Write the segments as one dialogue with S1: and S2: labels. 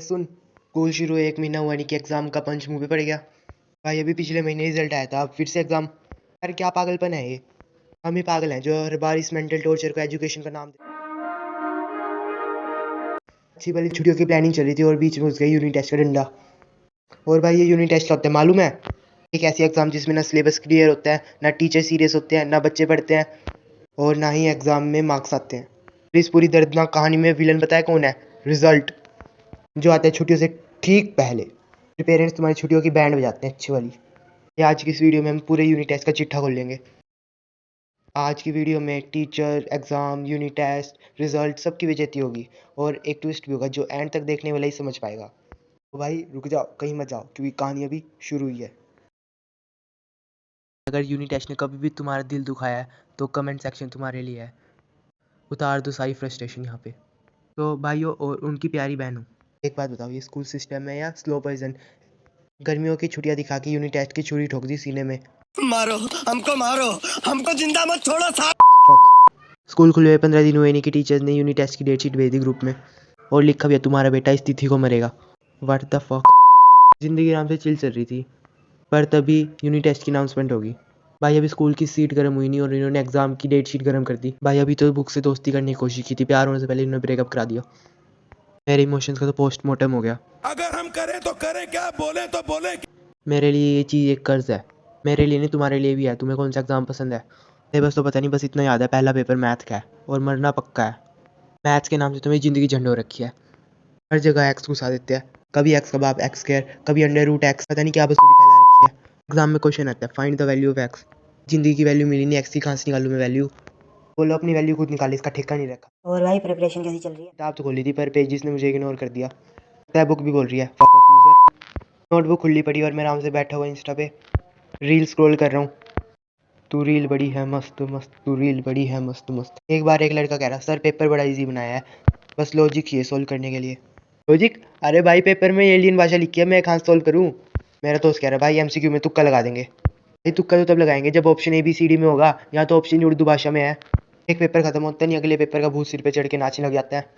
S1: सुन, school शुरू 1 महीना हुआ नहीं कि एग्जाम का पंच मुंह पे पड़ गया। भाई अभी पिछले महीने रिजल्ट आया था, अब फिर से एग्जाम। यार क्या पागलपन है ये। हम ही पागल हैं जो हर बार इस मेंटल टॉर्चर को एजुकेशन का नाम दे। अच्छी वाली छुट्टियों की प्लानिंग चल रही थी और बीच में घुस गई यूनिट टेस्ट का डंडा। और भाई ये यूनिट टेस्ट क्या होता है मालूम है? एक ऐसी एग्जाम जिसमें ना सिलेबस क्लियर होता है, ना टीचर सीरियस होते हैं, ना बच्चे पढ़ते हैं, और ना ही एग्जाम में मार्क्स आते हैं। इस पूरी दर्दनाक कहानी में विलन पता है कौन है? रिजल्ट, जो आता है छुट्टियों से ठीक पहले। पेरेंट्स तुम्हारी छुट्टियों की बैंड बजाते हैं अच्छी वाली। ये आज की इस वीडियो में हम पूरे यूनिट टेस्ट का चिट्ठा खोल लेंगे। आज की वीडियो में teacher, exam, unit test, result सबकी बेइज्जती होगी, और एक ट्विस्ट भी होगा जो एंड तक देखने वाला ही समझ पाएगा। तो भाई रुक जाओ, कहीं मत जाओ, क्योंकि कहानी अभी शुरू हुई है। अगर यूनिट टेस्ट ने कभी भी तुम्हारा दिल दुखाया है तो कमेंट सेक्शन तुम्हारे लिए है। उतार दो सारी फ्रस्ट्रेशन यहाँ पे। तो भाइयों और उनकी प्यारी बहनों, एक बात बताओ, ये स्कूल सिस्टम है या स्लो पॉइजन? गर्मियों की छुट्टियां दिखा के यूनिट टेस्ट की छुरी ठोक दी सीने में।
S2: मारो, हमको जिंदा मत छोड़ो साहब।
S1: स्कूल खुले हुए 15 दिन हुए नहीं कि टीचर्स ने यूनिट टेस्ट की डेट शीट भेज दी ग्रुप में, और लिखा भी है तुम्हारा बेटा इस तिथि को मरेगा। What the fuck. जिंदगी आराम से चिल चल रही थी, पर तभी यूनिट टेस्ट की अनाउंसमेंट होगी। भाई अभी स्कूल की सीट गर्म हुई नहीं और इन्होंने एग्जाम की डेट शीट गर्म कर दी। भाई अभी तो बुक से दोस्ती करने की कोशिश की थी, प्यार होने से पहले इन्होंने ब्रेकअप करा दिया। मेरे इमोशंस का तो पोस्टमार्टम हो गया।
S3: अगर हम करें तो करें क्या, बोले तो बोले।
S1: मेरे लिए ये चीज़ एक कर्ज है। मेरे लिए नहीं, तुम्हारे लिए भी है। तुम्हें कौन सा एग्जाम पसंद है? बस तो पता नहीं, बस इतना याद है पहला पेपर मैथ का है और मरना पक्का है। मैथ्स के नाम से तुम्हें ज़िंदगी झंड हो रखी है। हर जगह एक्स घुसा देते हैं, कभी एक्स का बाप एक्स स्क्वायर, कभी अंडर रूट एक्स, पता नहीं क्या बसूड़ी फैला रखी है। एग्जाम में क्वेश्चन आता है find the value of x. ज़िंदगी की वैल्यू मिली नहीं, एक्स की कहाँ से निकालूँ मैं वैल्यू? बोलो अपनी वैल्यू खुद निकाले, इसका ठेका नहीं रखा।
S4: और भाई प्रिपरेशन कैसी चल रही है?
S1: किताब तो खोली थी पर पेजेस ने मुझे इग्नोर कर दिया। लगता है बुक भी बोल रही है फक ऑफ लूजर। नोटबुक खुली पड़ी और मैं आराम से बैठा हुआ इंस्टा पे रील स्क्रॉल कर रहा हूँ। तू रील बड़ी है मस्त मस्त, तू रील बड़ी है मस्त मस्त। एक बार एक लड़का कह रहा सर पेपर बड़ा इजी बनाया है, बस लॉजिक ही है सोल्व करने के लिए। लॉजिक? अरे भाई पेपर में एलियन भाषा लिखी है, मैं कहाँ सोल्व करूँ? मेरा दोस्त कह रहा भाई एमसीक्यू में तुक्का लगा देंगे। भाई तुक्का तो तब लगाएंगे जब ऑप्शन ABCD में होगा, या तो ऑप्शन उर्दू भाषा में है। एक पेपर खत्म होता नहीं, अगले पेपर का भूत सिर पे चढ़ के नाचने लग जाता है।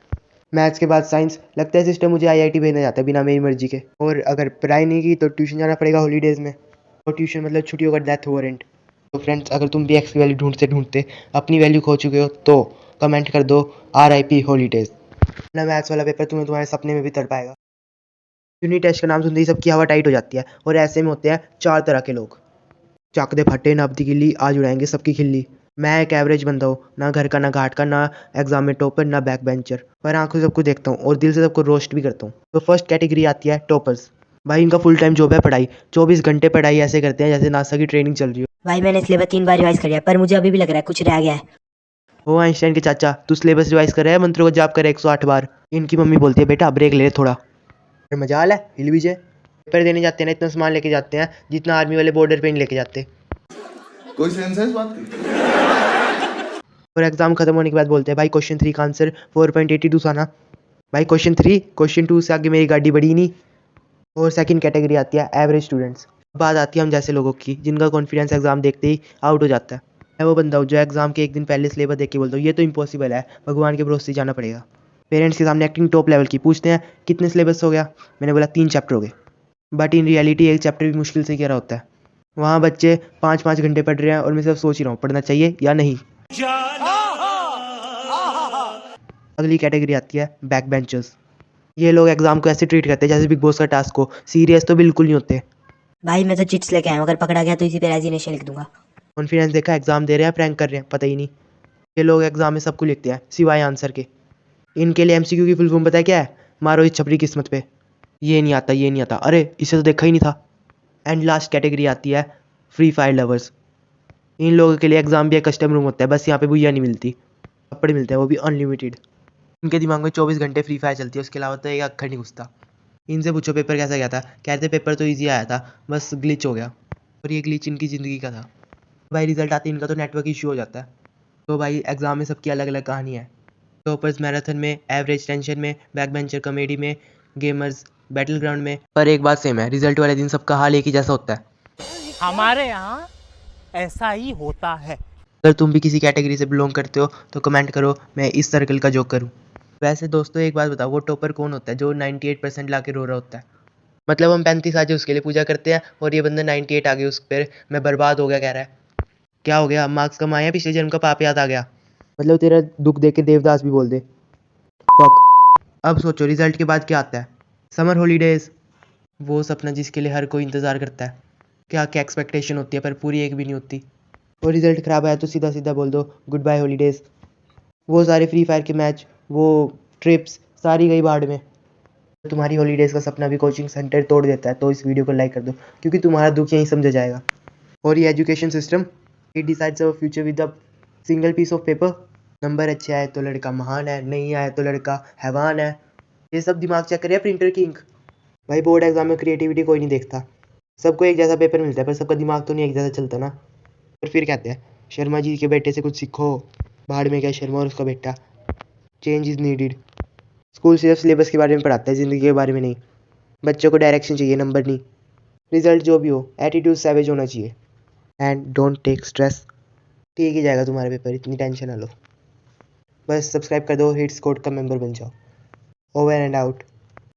S1: मैथ्स के बाद साइंस। लगता है सिस्टम मुझे IIT भेजना चाहता है बिना मेरी मर्जी के। और अगर पढ़ाई नहीं की तो ट्यूशन जाना पड़ेगा हॉलीडेज में, और ट्यूशन मतलब छुट्टियों का डेथ वारंट। तो फ्रेंड्स, अगर तुम भी एक्स की वैल्यू ढूंढते ढूंढते अपनी वैल्यू खो चुके हो तो कमेंट कर दो RIP हॉलीडेज। ना मैथ्स वाला पेपर तुम्हें तुम्हारे सपने में भी तड़ पाएगा। यूनिट टेस्ट का नाम सुनते ही सबकी हवा टाइट हो जाती है, और ऐसे में होते हैं 4 तरह के लोग। चाक दे फटे ना अपनी गिल्ली, आज उड़ाएंगे सबकी खिल्ली। मैं एक एवरेज बंदा हूँ, ना घर का ना घाट का, ना एग्जाम में टॉपर ना बैक बेंचर, पर आंखों से सबको देखता हूँ और दिल से सबको रोस्ट भी करता हूँ। तो फर्स्ट कैटेगरी आती है टॉपर्स। भाई इनका फुल टाइम जॉब है पढ़ाई, 24 घंटे पढ़ाई ऐसे करते हैं जैसे नासा की ट्रेनिंग चल रही हो।
S4: भाई मैंने सिलेबस 3 बार रिवाइज कर लिया, पर मुझे अभी भी लग रहा है कुछ रह गया है।
S1: ओ आइंस्टाइन के चाचा, तू सिलेबस रिवाइज कर रहा है, मंत्रों का जाप कर 108 बार। इनकी मम्मी बोलती है बेटा ब्रेक ले थोड़ा। फिर मजाल है, हिल भी जाए। पेपर देने जाते हैं ना, इतना सामान लेके जाते हैं जितना आर्मी वाले बॉर्डर पे नहीं लेके जाते।
S3: कोई सेंस है इस बात की?
S1: और एग्जाम खत्म होने के बाद बोलते हैं भाई क्वेश्चन 3 का आंसर 4.82 था ना। भाई क्वेश्चन 3, क्वेश्चन 2 से आगे मेरी गाड़ी बढ़ी नहीं। और सेकंड कैटेगरी आती है एवरेज स्टूडेंट्स। बात आती है हम जैसे लोगों की, जिनका कॉन्फिडेंस एग्जाम देखते ही आउट हो जाता है। मैं वो बंदा हूँ जो एग्जाम के एक दिन पहले सिलेबस देख के बोलता हूँ ये तो इम्पॉसिबल है, भगवान के भरोसे जाना पड़ेगा। पेरेंट्स के सामने एक्टिंग टॉप लेवल की, पूछते हैं कितने सिलेबस हो गया, मैंने बोला 3 चैप्टर हो गए। बट इन रियलिटी एक चैप्टर भी मुश्किल से क्या रहा होता है। वहाँ बच्चे 5-5 घंटे पढ़ रहे हैं और मैं सिर्फ सोच ही रहा हूँ पढ़ना चाहिए या नहीं। अगली कैटेगरी आती है बैक बेंचर्स। ये लोग एग्जाम को ऐसे ट्रीट करते हैं जैसे बिग बॉस का टास्क हो, सीरियस तो बिल्कुल नहीं होते।
S4: भाई मैं तो चिट्स लेके आया हूँ, अगर पकड़ा गया तो इसी पे रेजिग्नेशन लिख दूंगा।
S1: कॉन्फिडेंस देखा, एग्जाम दे रहे हैं प्रैंक कर रहे हैं पता ही नहीं। ये लोग एग्जाम में सब कुछ लिखते हैं सिवाय आंसर के। इनके लिए MCQ की फुल फॉर्म पता है क्या है? मारो इस छपरी किस्मत पे। ये नहीं आता, ये नहीं आता, अरे इसे तो देखा ही नहीं था। एंड लास्ट कैटेगरी आती है फ्री फायर लवर्स। इन लोगों के लिए एग्जाम भी एक कस्टम रूम होता है, बस यहाँ पे बुइया नहीं मिलती, कपड़े मिलते हैं, वो भी अनलिमिटेड। इनके दिमाग में 24 घंटे फ्री फायर चलती है, उसके अलावा तो एक अक्षर नहीं घुसता। इनसे पूछो पेपर कैसा गया था, कहते पेपर तो ईजी आया था, बस ग्लिच हो गया। और ये ग्लिच इनकी ज़िंदगी का था। भाई रिजल्ट आते इनका तो नेटवर्क इशू हो जाता है। तो भाई एग्जाम में सबकी अलग अलग कहानी है। टॉपर्स मैराथन में, एवरेज टेंशन में, बैक बेंचर कॉमेडी में, गेमर्स बैटल ग्राउंड में। पर एक बात सेम है, रिजल्ट वाले दिन सबका हाल एक ही जैसा होता है।
S5: हमारे यहाँ ऐसा ही होता है।
S1: अगर तुम भी किसी कैटेगरी से बिलोंग करते हो तो कमेंट करो, मैं इस सर्कल का जोकर हूँ। वैसे दोस्तों एक बात बताओ, वो टॉपर कौन होता है जो 98% ला के रो रहा होता है? मतलब हम 35 आज उसके लिए पूजा करते हैं और ये बंदा 98 आ गया उस पर मैं बर्बाद हो गया कह रहा है। क्या हो गया? मार्क्स कम आया, पिछले जन्म का पाप याद आ गया? मतलब तेरा दुख देख के देवदास भी बोल दे फक। अब सोचो रिजल्ट के बाद क्या आता है? समर हॉलीडेज, वो सपना जिसके लिए हर कोई इंतज़ार करता है। क्या क्या एक्सपेक्टेशन होती है पर पूरी एक भी नहीं होती। और रिजल्ट ख़राब आया तो सीधा सीधा बोल दो गुड बाय हॉलीडेज़। वो सारे फ्री फायर के मैच, वो ट्रिप्स सारी गई भाड़ में। तुम्हारी हॉलीडेज़ का सपना भी कोचिंग सेंटर तोड़ देता है तो इस वीडियो को लाइक कर दो, क्योंकि तुम्हारा दुख यहीं समझा जाएगा। और ये education system, it decides our future with a single piece of paper. Number अच्छे आए तो लड़का महान है, नहीं आए तो लड़का हैवान है। ये सब दिमाग चेक करे प्रिंटर की इंक। भाई बोर्ड एग्जाम में क्रिएटिविटी कोई नहीं देखता, सबको एक जैसा पेपर मिलता है पर सबका दिमाग तो नहीं एक जैसा चलता ना। और फिर कहते हैं शर्मा जी के बेटे से कुछ सीखो, भाड़ में गया शर्मा और उसका बेटा। Change is needed. स्कूल सिर्फ सिलेबस के बारे में पढ़ाता है, ज़िंदगी के बारे में नहीं। बच्चों को डायरेक्शन चाहिए, नंबर नहीं। रिजल्ट जो भी हो, एटीट्यूड सैवेज होना चाहिए। And don't take stress. ठीक ही जाएगा तुम्हारा पेपर, इतनी टेंशन ना लो। बस सब्सक्राइब कर दो, हिट्स कोड का मेंबर बन जाओ। Over and out.